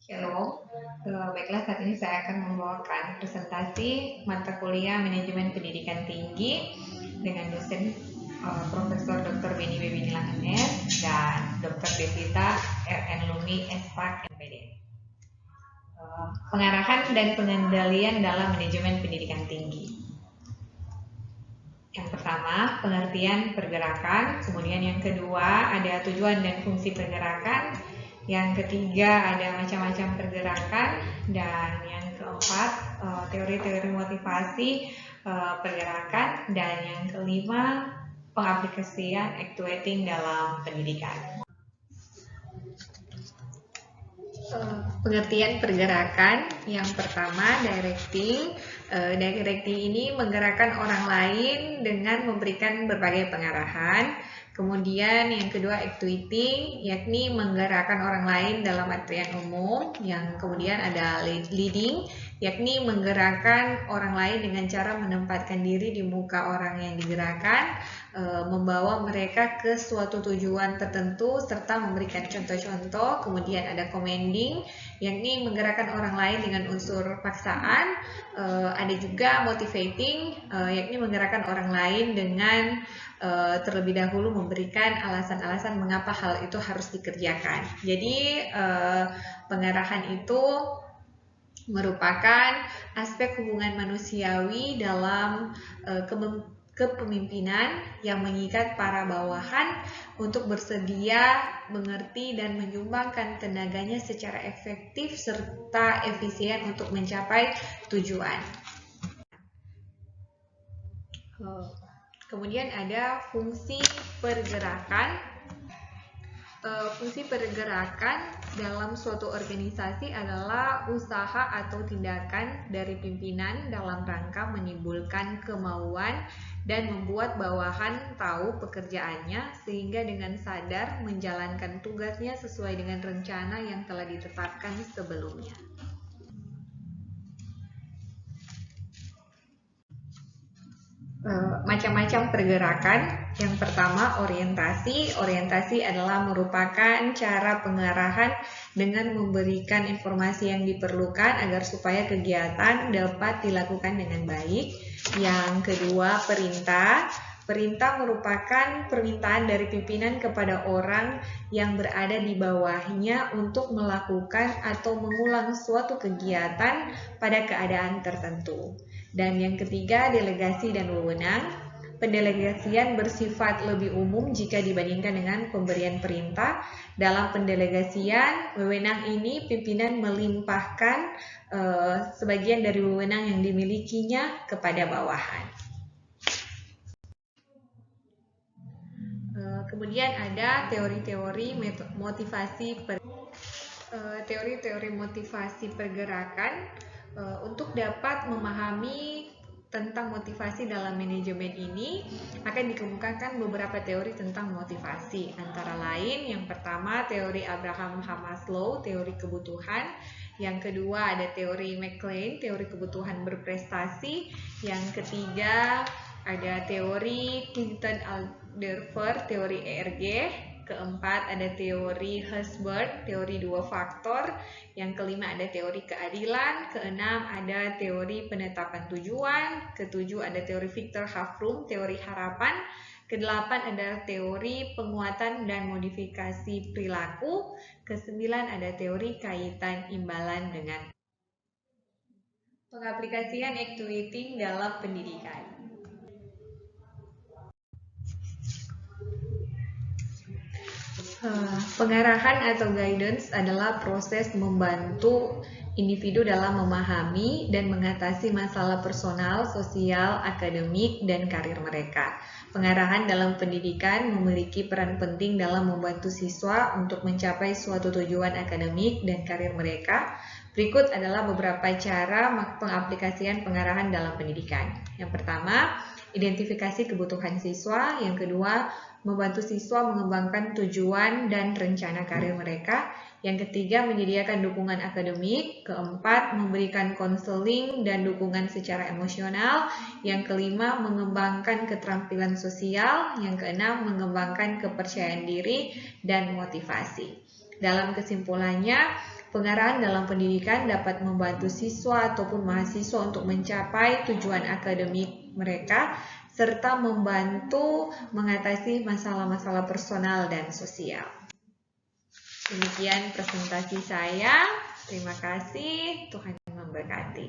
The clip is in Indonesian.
Halo, baiklah saat ini saya akan membawakan presentasi mata kuliah Manajemen Pendidikan Tinggi dengan dosen Profesor Dr. Beni Bebinilang MS dan Dr. Devita RN Lumi Espak MPD. Pengarahan dan pengendalian dalam manajemen pendidikan tinggi. Yang pertama, pengertian pergerakan. Kemudian yang kedua, ada tujuan dan fungsi pergerakan. Yang ketiga, ada macam-macam pergerakan. Dan yang keempat, teori-teori motivasi pergerakan. Dan yang kelima, pengaplikasian actuating dalam pendidikan. Pengertian pergerakan yang pertama, directing. Directing ini menggerakkan orang lain dengan memberikan berbagai pengarahan. Kemudian yang kedua, actuating, yakni menggerakkan orang lain dalam artian umum. Yang kemudian ada leading, yakni menggerakkan orang lain dengan cara menempatkan diri di muka orang yang digerakkan, membawa mereka ke suatu tujuan tertentu serta memberikan contoh-contoh. Kemudian ada commanding, yakni menggerakkan orang lain dengan unsur paksaan. Ada juga motivating, yakni menggerakkan orang lain dengan terlebih dahulu memberikan alasan-alasan mengapa hal itu harus dikerjakan. Jadi pengarahan itu merupakan aspek hubungan manusiawi dalam kepemimpinan yang mengikat para bawahan untuk bersedia mengerti dan menyumbangkan tenaganya secara efektif serta efisien untuk mencapai tujuan. Kemudian ada fungsi pergerakan. Fungsi pergerakan dalam suatu organisasi adalah usaha atau tindakan dari pimpinan dalam rangka menimbulkan kemauan dan membuat bawahan tahu pekerjaannya sehingga dengan sadar menjalankan tugasnya sesuai dengan rencana yang telah ditetapkan sebelumnya. Macam-macam pergerakan. Yang pertama, orientasi. Orientasi adalah merupakan cara pengarahan dengan memberikan informasi yang diperlukan agar supaya kegiatan dapat dilakukan dengan baik. Yang kedua, perintah. Perintah merupakan permintaan dari pimpinan kepada orang yang berada di bawahnya untuk melakukan atau mengulang suatu kegiatan pada keadaan tertentu. Dan yang ketiga, delegasi dan wewenang. Pendelegasian bersifat lebih umum jika dibandingkan dengan pemberian perintah. Dalam pendelegasian, wewenang ini pimpinan melimpahkan sebagian dari wewenang yang dimilikinya kepada bawahan. Kemudian ada teori-teori motivasi teori-teori motivasi pergerakan. Untuk dapat memahami tentang motivasi dalam manajemen ini akan dikemukakan beberapa teori tentang motivasi. Antara lain, yang pertama teori Abraham Maslow, teori kebutuhan. Yang kedua ada teori McLean, teori kebutuhan berprestasi. Yang ketiga ada teori Clinton Alderfer, teori ERG. Keempat ada teori Hesburn, teori dua faktor. Yang kelima ada teori keadilan. Keenam ada teori penetapan tujuan. Ketujuh ada teori Victor Hafrum, teori harapan. Kedelapan ada teori penguatan dan modifikasi perilaku. Kesembilan ada teori kaitan imbalan dengan pengaplikasian actuating dalam pendidikan. Pengarahan atau guidance adalah proses membantu individu dalam memahami dan mengatasi masalah personal, sosial, akademik, dan karir mereka. Pengarahan dalam pendidikan memiliki peran penting dalam membantu siswa untuk mencapai suatu tujuan akademik dan karir mereka. Berikut adalah beberapa cara pengaplikasian pengarahan dalam pendidikan. Yang pertama, identifikasi kebutuhan siswa. Yang kedua, membantu siswa mengembangkan tujuan dan rencana karir mereka. Yang ketiga, menyediakan dukungan akademik. Keempat, memberikan konseling dan dukungan secara emosional. Yang kelima, mengembangkan keterampilan sosial. Yang keenam, mengembangkan kepercayaan diri dan motivasi. Dalam kesimpulannya, Pengarahan dalam pendidikan dapat membantu siswa ataupun mahasiswa untuk mencapai tujuan akademik mereka, serta membantu mengatasi masalah-masalah personal dan sosial. Demikian presentasi saya. Terima kasih. Tuhan memberkati.